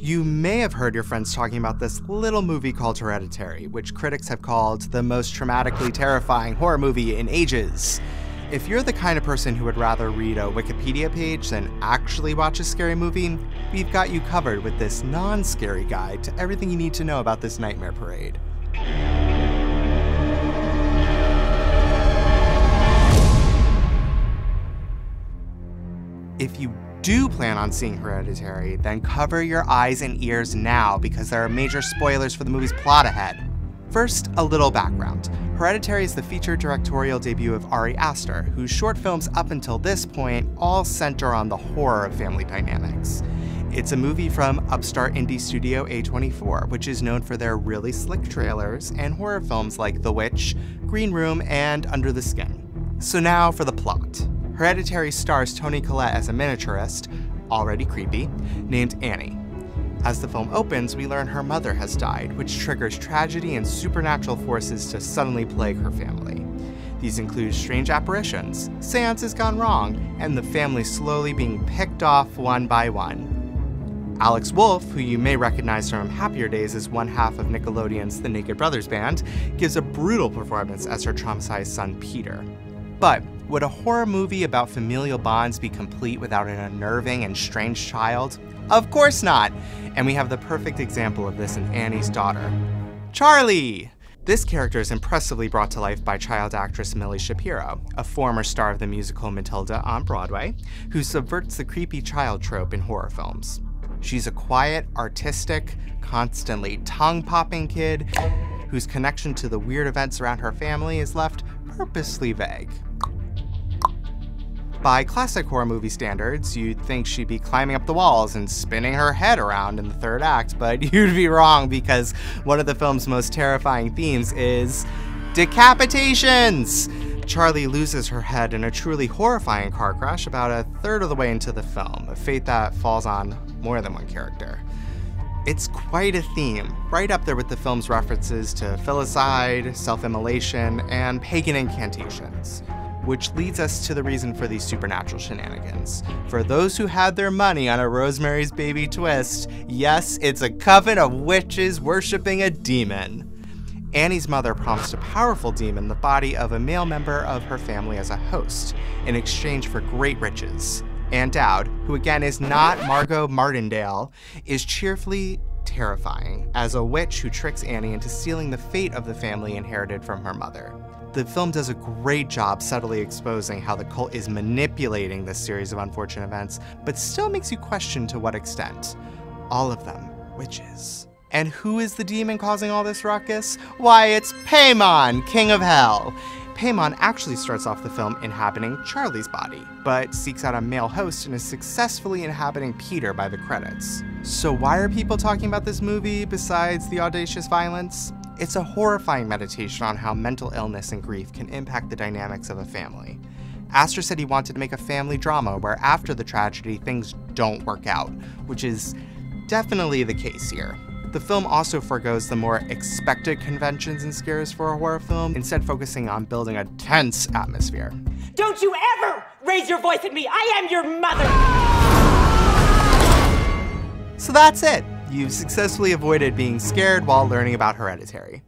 You may have heard your friends talking about this little movie called Hereditary, which critics have called the most traumatically terrifying horror movie in ages. If you're the kind of person who would rather read a Wikipedia page than actually watch a scary movie, we've got you covered with this non-scary guide to everything you need to know about this nightmare parade. If you do plan on seeing Hereditary, then cover your eyes and ears now because there are major spoilers for the movie's plot ahead. First, a little background. Hereditary is the feature directorial debut of Ari Aster, whose short films up until this point all center on the horror of family dynamics. It's a movie from upstart indie studio A24, which is known for their really slick trailers and horror films like The Witch, Green Room, and Under the Skin. So now for the plot. Hereditary stars Toni Collette as a miniaturist, already creepy, named Annie. As the film opens, we learn her mother has died, which triggers tragedy and supernatural forces to suddenly plague her family. These include strange apparitions, seances gone wrong, and the family slowly being picked off one by one. Alex Wolff, who you may recognize from Happier Days as one half of Nickelodeon's The Naked Brothers Band, gives a brutal performance as her traumatized son Peter. But would a horror movie about familial bonds be complete without an unnerving and strange child? Of course not! And we have the perfect example of this in Annie's daughter, Charlie! This character is impressively brought to life by child actress Millie Shapiro, a former star of the musical Matilda on Broadway, who subverts the creepy child trope in horror films. She's a quiet, artistic, constantly tongue-popping kid whose connection to the weird events around her family is left purposely vague. By classic horror movie standards, you'd think she'd be climbing up the walls and spinning her head around in the third act, but you'd be wrong because one of the film's most terrifying themes is decapitations! Charlie loses her head in a truly horrifying car crash about a third of the way into the film, a fate that falls on more than one character. It's quite a theme, right up there with the film's references to filicide, self-immolation, and pagan incantations. Which leads us to the reason for these supernatural shenanigans. For those who had their money on a Rosemary's Baby twist, yes, it's a coven of witches worshipping a demon. Annie's mother promised a powerful demon the body of a male member of her family as a host, in exchange for great riches. Anne Dowd, who again is not Margot Martindale, is cheerfully terrifying as a witch who tricks Annie into stealing the fate of the family inherited from her mother. The film does a great job subtly exposing how the cult is manipulating this series of unfortunate events, but still makes you question to what extent. All of them witches. And who is the demon causing all this ruckus? Why, it's Pagan, King of Hell. Pagan actually starts off the film inhabiting Charlie's body, but seeks out a male host and is successfully inhabiting Peter by the credits. So why are people talking about this movie besides the audacious violence? It's a horrifying meditation on how mental illness and grief can impact the dynamics of a family. Aster said he wanted to make a family drama where after the tragedy, things don't work out, which is definitely the case here. The film also forgoes the more expected conventions and scares for a horror film, instead focusing on building a tense atmosphere. Don't you ever raise your voice at me! I am your mother! So that's it. You've successfully avoided being scared while learning about Hereditary.